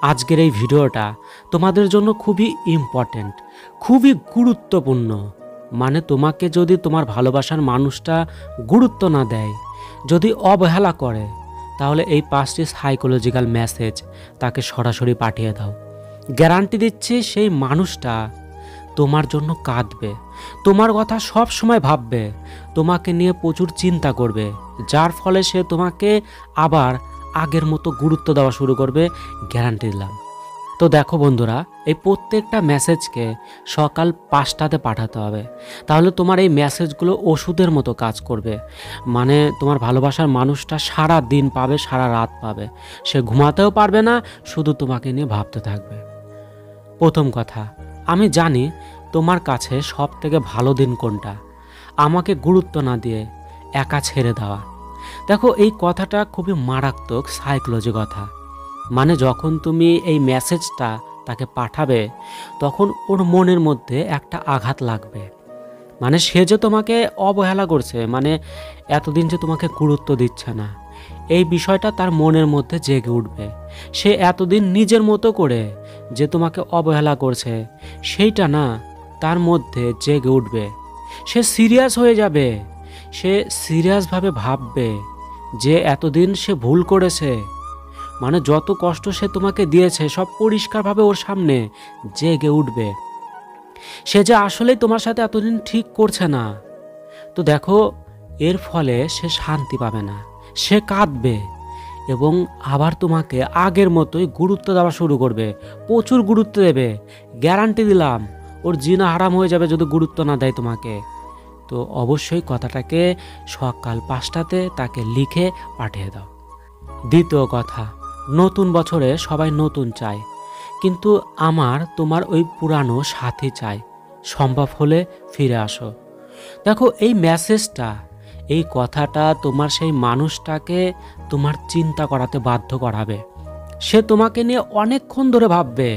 আজকের এই ভিডিওটা তোমাদের জন্য খুবই ইম্পর্ট্যান্ট, খুবই গুরুত্বপূর্ণ। মানে তোমাকে যদি তোমার ভালোবাসার মানুষটা গুরুত্ব না দেয়, যদি অবহেলা করে, তাহলে এই 5টি সাইকোলজিক্যাল মেসেজ তাকে সরাসরি পাঠিয়ে দাও। গ্যারান্টি দিচ্ছি সেই মানুষটা তোমার জন্য কাঁদবে, তোমার কথা সব সময় ভাববে, তোমাকে নিয়ে প্রচুর চিন্তা করবে, যার ফলে সে তোমাকে আবার আগের মতো গুরুত্ব দেওয়া শুরু করবে, গ্যারান্টি দিলাম। তো দেখো বন্ধুরা, এই প্রত্যেকটা মেসেজকে সকাল 5টাতে পাঠাতে হবে। তাহলে তোমার এই মেসেজগুলো ওষুধের মতো কাজ করবে। মানে তোমার ভালোবাসার মানুষটা সারা দিন পাবে, সারা রাত পাবে, সে ঘুমাতেও পারবে না, শুধু তোমাকে নিয়ে ভাবতে থাকবে। প্রথম কথা, আমি জানি তোমার কাছে সব থেকে ভালো দিন কোনটা, আমাকে গুরুত্ব না দিয়ে একা ছেড়ে দেওয়া। দেখো, এই কথাটা খুবই মারাত্মক সাইকোলজি কথা। মানে যখন তুমি এই মেসেজটা তাকে পাঠাবে, তখন ওর মনের মধ্যে একটা আঘাত লাগবে। মানে সে যে তোমাকে অবহেলা করছে, মানে এতদিন যে তোমাকে গুরুত্ব দিচ্ছে না, এই বিষয়টা তার মনের মধ্যে জেগে উঠবে। সে এতদিন নিজের মতো করে যে তোমাকে অবহেলা করছে, সেইটা না তার মধ্যে জেগে উঠবে। সে সিরিয়াস হয়ে যাবে, সে সিরিয়াসভাবে ভাববে যে এতদিন সে ভুল করেছে। মানে যত কষ্ট সে তোমাকে দিয়েছে সব পরিষ্কারভাবে ওর সামনে জেগে উঠবে। সে যে আসলেই তোমার সাথে এতদিন ঠিক করছে না। তো দেখো, এর ফলে সে শান্তি পাবে না, সে কাঁদবে এবং আবার তোমাকে আগের মতোই গুরুত্ব দেওয়া শুরু করবে, প্রচুর গুরুত্ব দেবে। গ্যারান্টি দিলাম, ওর জিনা হারাম হয়ে যাবে যদি গুরুত্ব না দেয় তোমাকে। তো অবশ্যই কথাটাকে সকাল 5টাতে তাকে লিখে পাঠিয়ে দাও। দ্বিতীয় কথা, নতুন বছরে সবাই নতুন চায়, কিন্তু আমার তোমার ওই পুরানো সাথী চাই, সম্ভব হলে ফিরে আসো। দেখো, এই মেসেজটা, এই কথাটা তোমার সেই মানুষটাকে তোমার চিন্তা করাতে বাধ্য করাবে। সে তোমাকে নিয়ে অনেকক্ষণ ধরে ভাববে।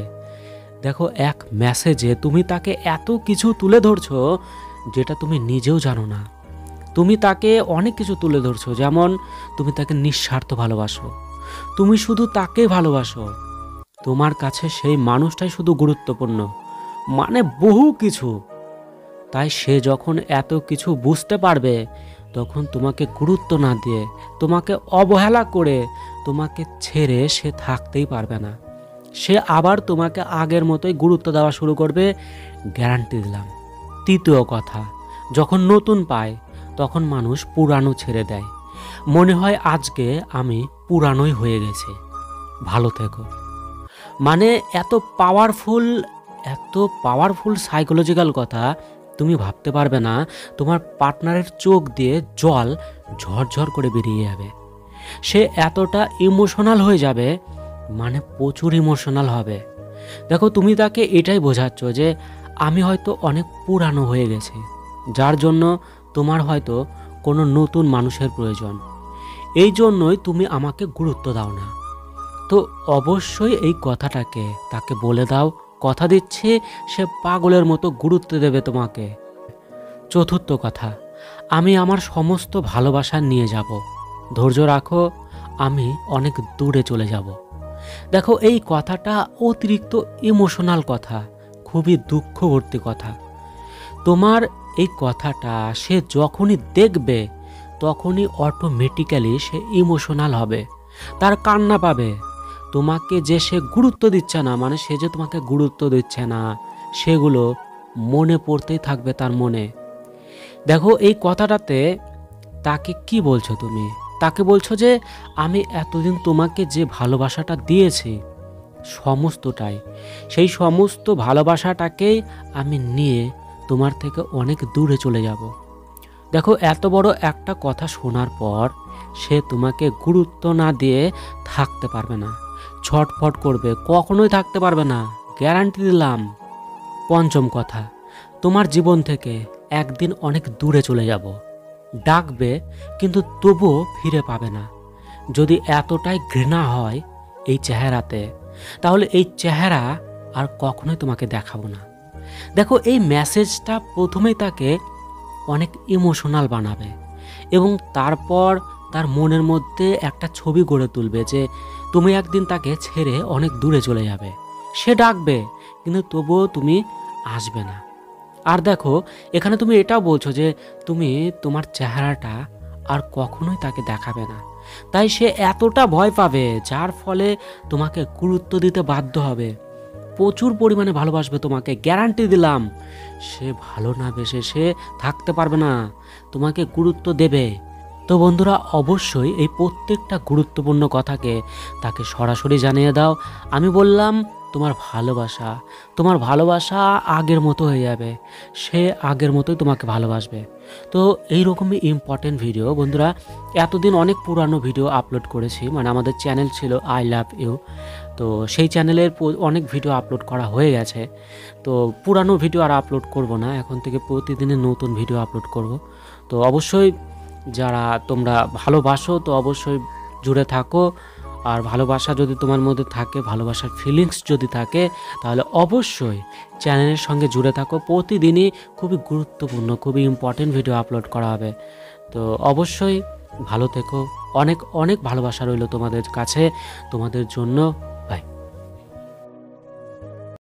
দেখো, এক মেসেজে তুমি তাকে এত কিছু তুলে ধরছো যেটা তুমি নিজেও জানো না। তুমি তাকে অনেক কিছু তুলে ধরছো, যেমন তুমি তাকে নিঃস্বার্থ ভালোবাসো, তুমি শুধু তাকেই ভালোবাসো, তোমার কাছে সেই মানুষটাই শুধু গুরুত্বপূর্ণ, মানে বহু কিছু। তাই সে যখন এত কিছু বুঝতে পারবে, তখন তোমাকে গুরুত্ব না দিয়ে, তোমাকে অবহেলা করে, তোমাকে ছেড়ে সে থাকতেই পারবে না। সে আবার তোমাকে আগের মতোই গুরুত্ব দেওয়া শুরু করবে, গ্যারান্টি দিলাম। তৃতীয় কথা, যখন নতুন পায় তখন মানুষ পুরানো ছেড়ে দেয়। মনে হয় আজকে আমি পুরানোই হয়ে গেছি, ভালো থেকো। মানে এত পাওয়ারফুল সাইকোলজিক্যাল কথা তুমি ভাবতে পারবে না। তোমার পার্টনারের চোখ দিয়ে জল ঝরঝর করে বেরিয়ে যাবে। সে এতটা ইমোশনাল হয়ে যাবে, মানে প্রচুর ইমোশনাল হবে। দেখো, তুমি তাকে এটাই বোঝাচ্ছ যে আমি হয়তো অনেক পুরানো হয়ে গেছি, যার জন্য তোমার হয়তো কোনো নতুন মানুষের প্রয়োজন, এই জন্যই তুমি আমাকে গুরুত্ব দাও না। তো অবশ্যই এই কথাটাকে তাকে বলে দাও, কথা দিচ্ছি সে পাগলের মতো গুরুত্ব দেবে তোমাকে। চতুর্থ কথা, আমি আমার সমস্ত ভালোবাসা নিয়ে যাব, ধৈর্য রাখো, আমি অনেক দূরে চলে যাব। দেখো, এই কথাটা অতিরিক্ত ইমোশনাল কথা, খুবই দুঃখভর্তি কথা। তোমার এই কথাটা সে যখনই দেখবে, তখনই অটোমেটিক্যালি সে ইমোশনাল হবে, তার কান্না পাবে। তোমাকে যে সে গুরুত্ব দিচ্ছে না, মানে সে যে তোমাকে গুরুত্ব দিচ্ছে না, সেগুলো মনে পড়তেই থাকবে তার মনে। দেখো, এই কথাটাতে তাকে কি বলছো তুমি? তাকে বলছো যে আমি এতদিন তোমাকে যে ভালোবাসাটা দিয়েছি সমস্তটাই, সেই সমস্ত ভালোবাসাটাকেই আমি নিয়ে তোমার থেকে অনেক দূরে চলে যাব। দেখো, এত বড় একটা কথা শোনার পর সে তোমাকে গুরুত্ব না দিয়ে থাকতে পারবে না, ছটফট করবে, কখনোই থাকতে পারবে না, গ্যারান্টি দিলাম। পঞ্চম কথা, তোমার জীবন থেকে একদিন অনেক দূরে চলে যাব, ডাকবে কিন্তু তবুও ফিরে পাবে না। যদি এতটাই ঘৃণা হয় এই চেহারাতে, তাহলে এই চেহারা আর কখনোই তোমাকে দেখাবো না। দেখো, এই মেসেজটা প্রথমেই তাকে অনেক ইমোশনাল বানাবে এবং তারপর তার মনের মধ্যে একটা ছবি গড়ে তুলবে যে তুমি একদিন তাকে ছেড়ে অনেক দূরে চলে যাবে, সে ডাকবে কিন্তু তবুও তুমি আসবে না। আর দেখো, এখানে তুমি এটাও বলছো যে তুমি তোমার চেহারাটা আর কখনোই তাকে দেখাবে না, তাই সে এতটা ভয় পাবে যার ফলে তোমাকে গুরুত্ব দিতে বাধ্য হবে, প্রচুর পরিমাণে ভালোবাসবে তোমাকে, গ্যারান্টি দিলাম। সে ভালো না বেসে সে থাকতে পারবে না, তোমাকে গুরুত্ব দেবে। তো বন্ধুরা, অবশ্যই এই প্রত্যেকটা গুরুত্বপূর্ণ কথাকে তাকে সরাসরি জানিয়ে দাও। আমি বললাম তোমার ভালোবাসা আগের মতো হয়ে যাবে, সে আগের মতোই তোমাকে ভালোবাসবে। তো এইরকমই ইম্পর্টেন্ট ভিডিও বন্ধুরা, এতদিন অনেক পুরানো ভিডিও আপলোড করেছি, মানে আমাদের চ্যানেল ছিল আই লাভ ইউ, তো সেই চ্যানেলের অনেক ভিডিও আপলোড করা হয়ে গেছে। তো পুরানো ভিডিও আর আপলোড করব না, এখন থেকে প্রতিদিনের নতুন ভিডিও আপলোড করব। তো অবশ্যই যারা তোমরা ভালোবাসো তো অবশ্যই জুড়ে থাকো। আর ভালোবাসা যদি তোমার মধ্যে থাকে, ভালোবাসার ফিলিংস যদি থাকে, তাহলে অবশ্যই চ্যানেলের সঙ্গে জুড়ে থাকো। প্রতিদিনই খুবই গুরুত্বপূর্ণ, খুবই ইম্পর্টেন্ট ভিডিও আপলোড করা হবে। তো অবশ্যই ভালো থেকো, অনেক অনেক ভালোবাসা রইল তোমাদের কাছে, তোমাদের জন্য।